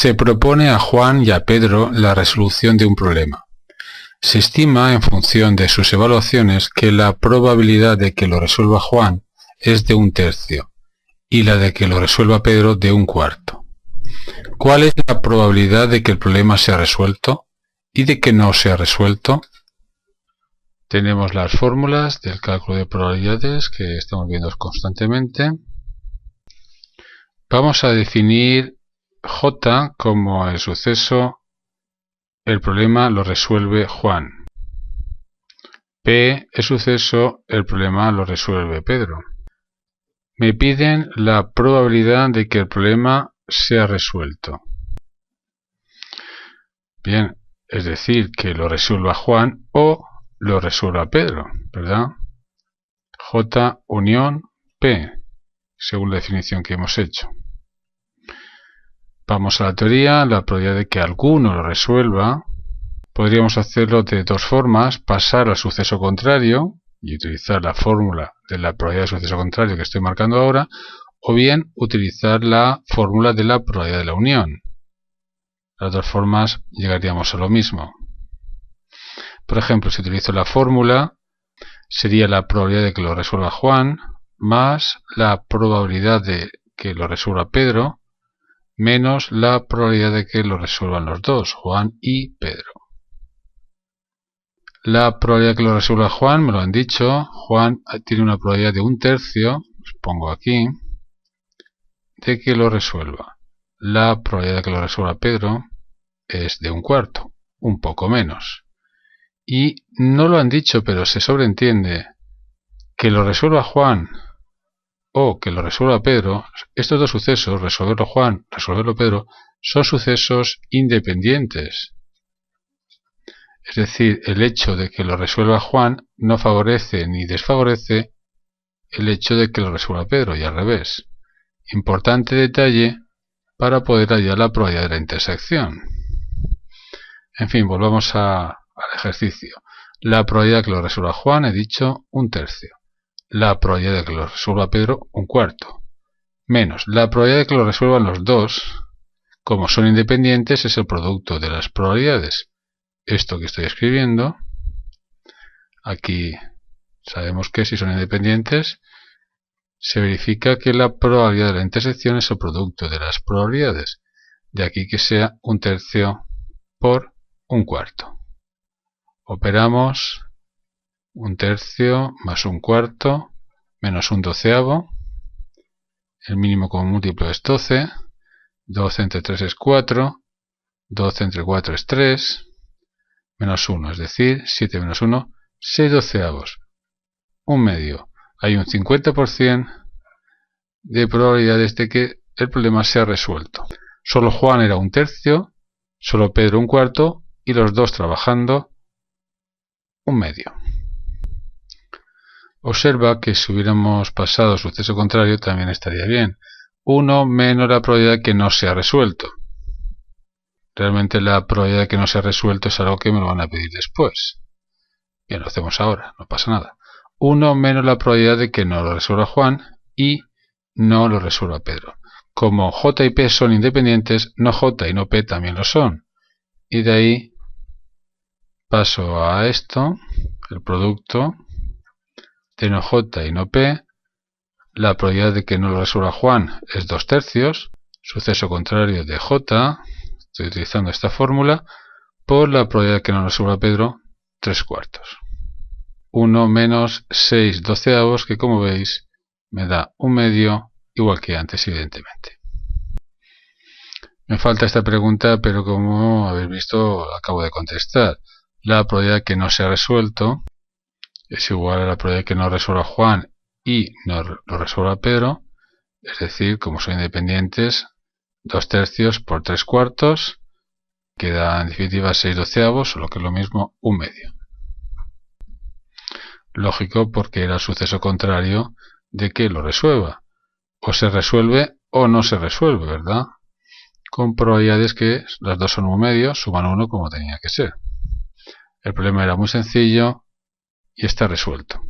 Se propone a Juan y a Pedro la resolución de un problema. Se estima, en función de sus evaluaciones, que la probabilidad de que lo resuelva Juan es de 1/3 y la de que lo resuelva Pedro de 1/4. ¿Cuál es la probabilidad de que el problema sea resuelto y de que no sea resuelto? Tenemos las fórmulas del cálculo de probabilidades que estamos viendo constantemente. Vamos a definir J como el suceso, el problema lo resuelve Juan. P, el suceso, el problema lo resuelve Pedro. Me piden la probabilidad de que el problema sea resuelto. Bien, es decir, que lo resuelva Juan o lo resuelva Pedro, ¿verdad? J unión P, según la definición que hemos hecho. Vamos a la teoría. La probabilidad de que alguno lo resuelva, podríamos hacerlo de dos formas: pasar al suceso contrario y utilizar la fórmula de la probabilidad del suceso contrario que estoy marcando ahora, o bien utilizar la fórmula de la probabilidad de la unión. Las dos formas llegaríamos a lo mismo. Por ejemplo, si utilizo la fórmula, sería la probabilidad de que lo resuelva Juan más la probabilidad de que lo resuelva Pedro menos la probabilidad de que lo resuelvan los dos, Juan y Pedro. La probabilidad de que lo resuelva Juan, me lo han dicho, Juan tiene una probabilidad de 1/3, os pongo aquí, de que lo resuelva. La probabilidad de que lo resuelva Pedro es de 1/4, un poco menos. Y no lo han dicho, pero se sobreentiende que lo resuelva Juan o que lo resuelva Pedro. Estos dos sucesos, resolverlo Juan, resolverlo Pedro, son sucesos independientes. Es decir, el hecho de que lo resuelva Juan no favorece ni desfavorece el hecho de que lo resuelva Pedro, y al revés. Importante detalle para poder hallar la probabilidad de la intersección. En fin, volvamos al ejercicio. La probabilidad de que lo resuelva Juan, he dicho, 1/3. La probabilidad de que lo resuelva Pedro, 1/4. Menos la probabilidad de que lo resuelvan los dos, como son independientes, es el producto de las probabilidades. Esto que estoy escribiendo, aquí sabemos que si son independientes, se verifica que la probabilidad de la intersección es el producto de las probabilidades. De aquí que sea 1/3 por 1/4. Operamos 1/3 más 1/4 menos 1/12. El mínimo común múltiplo es 12. 12 entre 3 es 4. 12 entre 4 es 3. Menos 1, es decir, 7 menos 1, 6/12. 1/2. Hay un 50% de probabilidades de que el problema sea resuelto. Solo Juan era 1/3, solo Pedro 1/4 y los dos trabajando 1/2. Observa que si hubiéramos pasado suceso contrario también estaría bien. 1 menos la probabilidad de que no sea resuelto. Realmente la probabilidad de que no sea resuelto es algo que me lo van a pedir después. Bien, lo hacemos ahora, no pasa nada. 1 menos la probabilidad de que no lo resuelva Juan y no lo resuelva Pedro. Como J y P son independientes, no J y no P también lo son. Y de ahí paso a esto, el producto de no J y no P. La probabilidad de que no lo resuelva Juan es 2/3, suceso contrario de J, estoy utilizando esta fórmula, por la probabilidad de que no lo resuelva Pedro, 3/4. 1 menos 6/12, que como veis me da 1/2, igual que antes, evidentemente. Me falta esta pregunta, pero como habéis visto, acabo de contestar. La probabilidad de que no sea resuelto es igual a la probabilidad de que no resuelva Juan y no lo resuelva Pedro, es decir, como son independientes, 2/3 por 3/4, queda en definitiva 6/12, o lo que es lo mismo, 1/2. Lógico, porque era el suceso contrario de que lo resuelva. O se resuelve o no se resuelve, ¿verdad? Con probabilidades que las dos son 1/2, suman 1 como tenía que ser. El problema era muy sencillo y está resuelto.